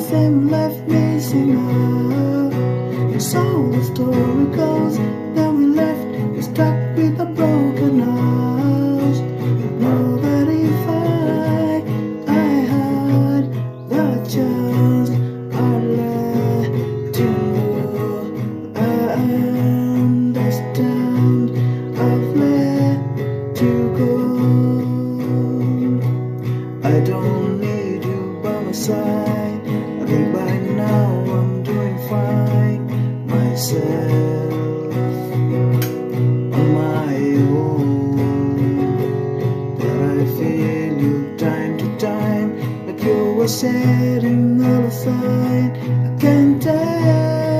same left missing out. And so the story goes that we left stuck with a broken house. Know that if I had the chance, I'd let you know. I understand. I've let you go. I don't need you by my side. I think by now I'm doing fine myself on my own. That I feel you time to time, like you were setting all aside. I can't tell